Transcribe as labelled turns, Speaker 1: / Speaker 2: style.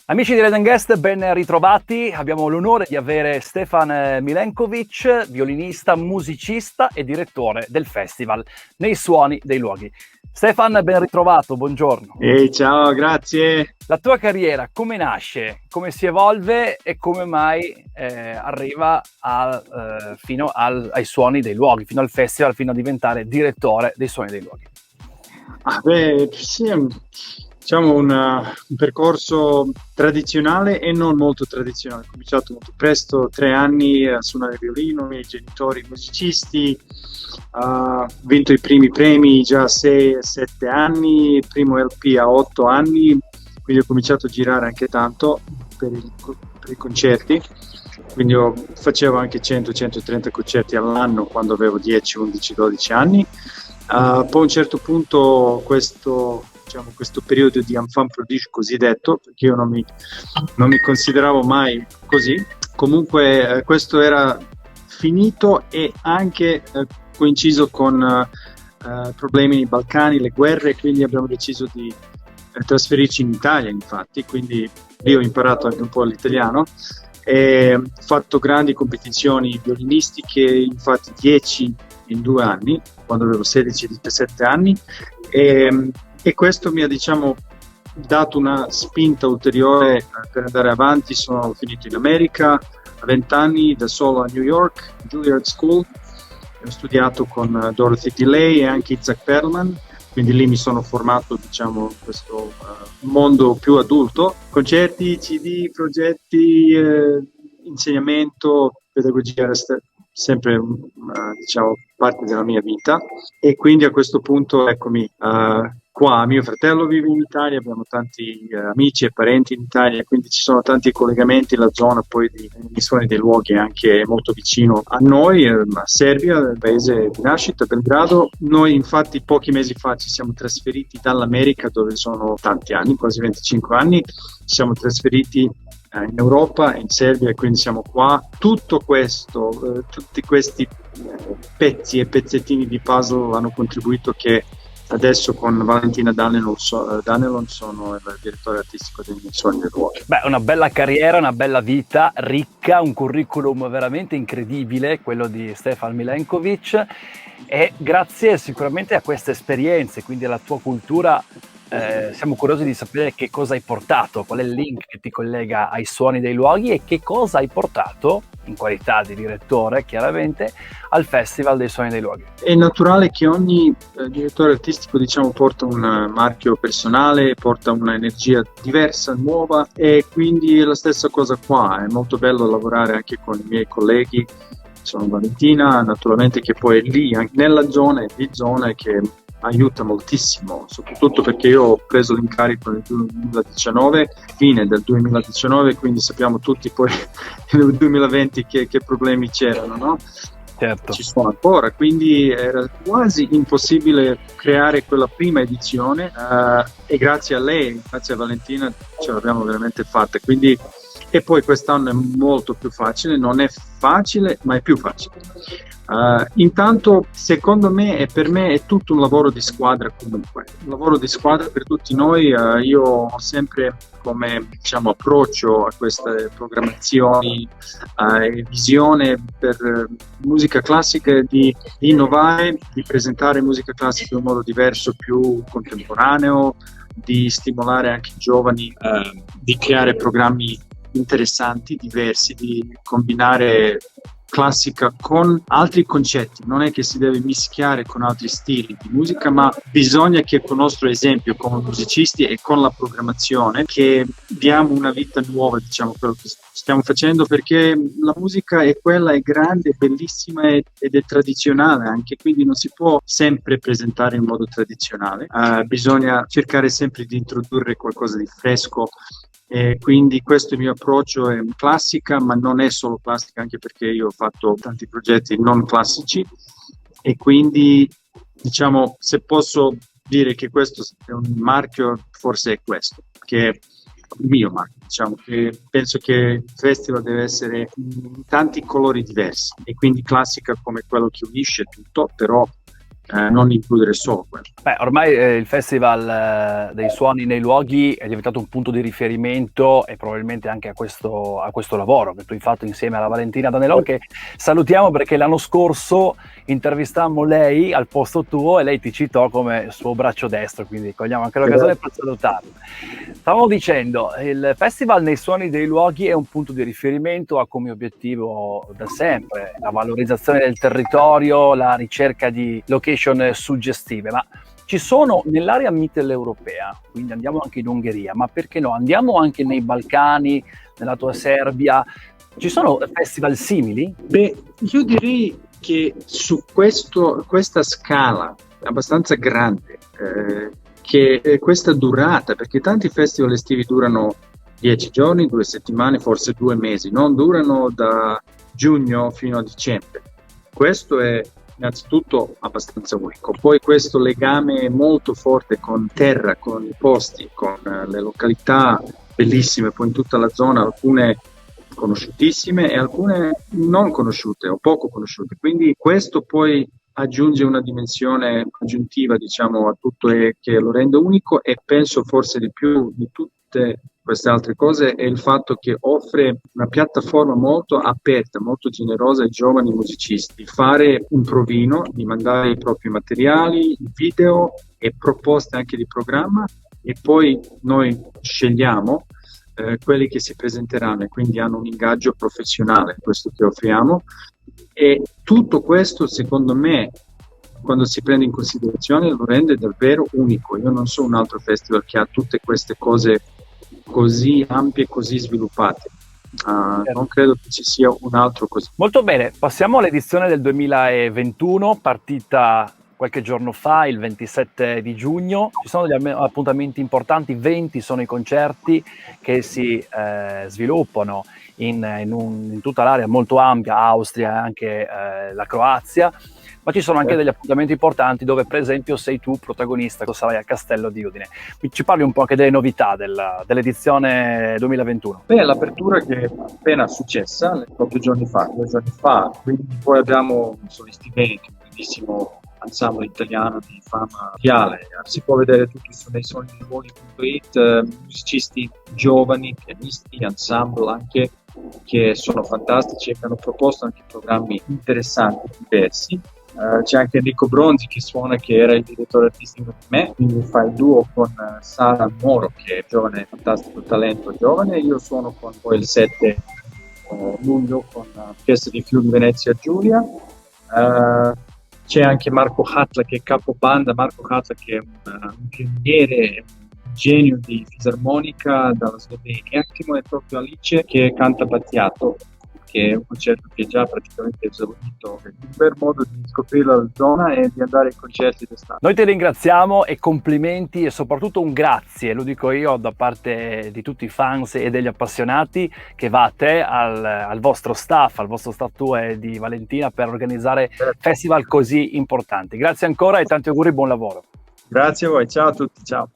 Speaker 1: Amici di Red Guest, ben ritrovati. Abbiamo l'onore di avere Stefan Milenkovic, violinista, musicista e direttore del festival Nei Suoni dei Luoghi. Stefan, ben ritrovato, buongiorno.
Speaker 2: Ehi, ciao, grazie.
Speaker 1: La tua carriera come nasce, come si evolve e come mai arriva fino ai Suoni dei Luoghi, fino al festival, fino a diventare direttore dei Suoni dei Luoghi?
Speaker 2: Sì, diciamo un percorso tradizionale e non molto tradizionale. Ho cominciato molto presto, 3 anni a suonare il violino, i miei genitori musicisti, ho vinto i primi premi già a 6-7 anni, il primo LP a 8 anni, quindi ho cominciato a girare anche tanto per i concerti. Quindi facevo anche 100-130 concerti all'anno quando avevo 10, 11, 12 anni. Poi a un certo punto questo periodo di enfant prodige cosiddetto, perché io non mi consideravo mai così, comunque questo era finito e anche coinciso con problemi nei Balcani, le guerre, quindi abbiamo deciso di trasferirci in Italia, infatti, quindi lì ho imparato anche un po' l'italiano e ho fatto grandi competizioni violinistiche, infatti 10 in 2 anni, quando avevo 16-17 anni, e questo mi ha, dato una spinta ulteriore per andare avanti. Sono finito in America a 20 anni da solo a New York, Juilliard School, ho studiato con Dorothy DeLay e anche Isaac Perlman, quindi lì mi sono formato in questo mondo più adulto, concerti, CD, progetti, insegnamento, pedagogia era sempre parte della mia vita, e quindi a questo punto eccomi qua. Mio fratello vive in Italia, abbiamo tanti amici e parenti in Italia, quindi ci sono tanti collegamenti. La zona poi di Suoni dei Luoghi è anche molto vicino a noi, a Serbia, il paese di nascita, Belgrado. Noi infatti pochi mesi fa ci siamo trasferiti dall'America, dove sono tanti anni, quasi 25 anni, ci siamo trasferiti in Europa, in Serbia, e quindi siamo qua. Tutto questo, tutti questi pezzi e pezzettini di puzzle hanno contribuito che adesso con Valentina Danelon sono il direttore artistico dei Suoni dei Luoghi.
Speaker 1: Beh, una bella carriera, una bella vita, ricca, un curriculum veramente incredibile, quello di Stefan Milenkovic, e grazie sicuramente a queste esperienze, quindi alla tua cultura, siamo curiosi di sapere che cosa hai portato, qual è il link che ti collega ai Suoni dei Luoghi e che cosa hai portato, in qualità di direttore chiaramente, al Festival dei Suoni dei Luoghi.
Speaker 2: È naturale che ogni direttore artistico porta un marchio personale, porta un'energia diversa, nuova, e quindi è la stessa cosa qua. È molto bello lavorare anche con i miei colleghi, sono Valentina naturalmente, che poi è lì anche nella zona, di zona, che aiuta moltissimo, soprattutto perché io ho preso l'incarico nel 2019, fine del 2019, quindi sappiamo tutti poi nel 2020 che problemi c'erano, no?
Speaker 1: Certo.
Speaker 2: Ci sono ancora, quindi era quasi impossibile creare quella prima edizione, e grazie a lei, grazie a Valentina, ce l'abbiamo veramente fatta. Quindi, e poi quest'anno è molto più facile, non è facile ma è più facile. Intanto secondo me e per me è tutto un lavoro di squadra, comunque un lavoro di squadra per tutti noi. Io ho sempre come approccio a queste programmazioni e visione per musica classica di innovare, di presentare musica classica in un modo diverso, più contemporaneo, di stimolare anche i giovani, di creare programmi interessanti, diversi, di combinare classica con altri concetti. Non è che si deve mischiare con altri stili di musica, ma bisogna che con il nostro esempio come musicisti e con la programmazione che diamo una vita nuova, quello che stiamo facendo, perché la musica è quella, è grande, è bellissima ed è tradizionale anche, quindi non si può sempre presentare in modo tradizionale, bisogna cercare sempre di introdurre qualcosa di fresco. E quindi questo è il mio approccio, è classica, ma non è solo classica, anche perché io ho fatto tanti progetti non classici, e quindi se posso dire che questo è un marchio, forse è questo, che è il mio marchio. Che penso che il festival deve essere in tanti colori diversi, e quindi classica come quello che unisce tutto, però non includere solo quello.
Speaker 1: Beh, ormai il Festival dei Suoni nei Luoghi è diventato un punto di riferimento e probabilmente anche a questo lavoro che tu hai fatto insieme alla Valentina Danelò, che salutiamo perché l'anno scorso intervistammo lei al posto tuo e lei ti citò come suo braccio destro, quindi cogliamo anche l'occasione per salutarla. Stavamo dicendo, il Festival nei Suoni dei Luoghi è un punto di riferimento, ha come obiettivo da sempre la valorizzazione del territorio, la ricerca di location suggestive, ma ci sono nell'area mitteleuropea, quindi andiamo anche in Ungheria, ma perché no? Andiamo anche nei Balcani, nella tua Serbia, ci sono festival simili?
Speaker 2: Beh, io direi che su questa scala abbastanza grande, che questa durata, perché tanti festival estivi durano 10 giorni, 2 settimane, forse 2 mesi, non durano da giugno fino a dicembre. Questo è innanzitutto abbastanza unico. Poi questo legame molto forte con terra, con i posti, con le località bellissime, poi in tutta la zona, alcune conosciutissime e alcune non conosciute o poco conosciute. Quindi questo poi aggiunge una dimensione aggiuntiva, diciamo, a tutto e che lo rende unico, e penso forse di più di tutte queste altre cose è il fatto che offre una piattaforma molto aperta, molto generosa ai giovani musicisti di fare un provino, di mandare i propri materiali, video e proposte anche di programma, e poi noi scegliamo quelli che si presenteranno e quindi hanno un ingaggio professionale, questo che offriamo. E tutto questo, secondo me, quando si prende in considerazione, lo rende davvero unico. Io non so un altro festival che ha tutte queste cose così ampie, così sviluppate. Non credo che ci sia un altro così.
Speaker 1: Molto bene, passiamo all'edizione del 2021, partita qualche giorno fa, il 27 di giugno. Ci sono degli appuntamenti importanti, 20 sono i concerti che si sviluppano in tutta l'area molto ampia, Austria e anche la Croazia, ma ci sono anche degli appuntamenti importanti dove per esempio sei tu protagonista, tu sarai al Castello di Udine. Ci parli un po' anche delle novità dell'edizione 2021?
Speaker 2: Beh, l'apertura che è appena successa, proprio 2 giorni fa, quindi poi abbiamo solisti veneti, un grandissimo ensemble italiano di fama mondiale. Si può vedere tutto nei suoniluoghi.it, musicisti giovani, pianisti, ensemble anche, che sono fantastici e che hanno proposto anche programmi interessanti, diversi. C'è anche Enrico Bronzi che suona, che era il direttore artistico di me, quindi fa il duo con Sara Moro, che è giovane, fantastico talento giovane, e io suono con poi il 7 luglio con l'Orchestra di Friuli Venezia Giulia. C'è anche Marco Hatla che è capobanda, Marco Hatla che è un pioniere, un genio di fisarmonica dalla Slovenia, e proprio Alice che canta Battiato, che è un concerto che è già praticamente esaurito. È un bel modo di scoprire la zona e di andare ai concerti d'estate.
Speaker 1: Noi ti ringraziamo e complimenti, e soprattutto un grazie, lo dico io da parte di tutti i fans e degli appassionati, che va a te, al vostro staff tuo e di Valentina, per organizzare festival così importanti. Grazie ancora e tanti auguri e buon lavoro.
Speaker 2: Grazie a voi, ciao a tutti, ciao.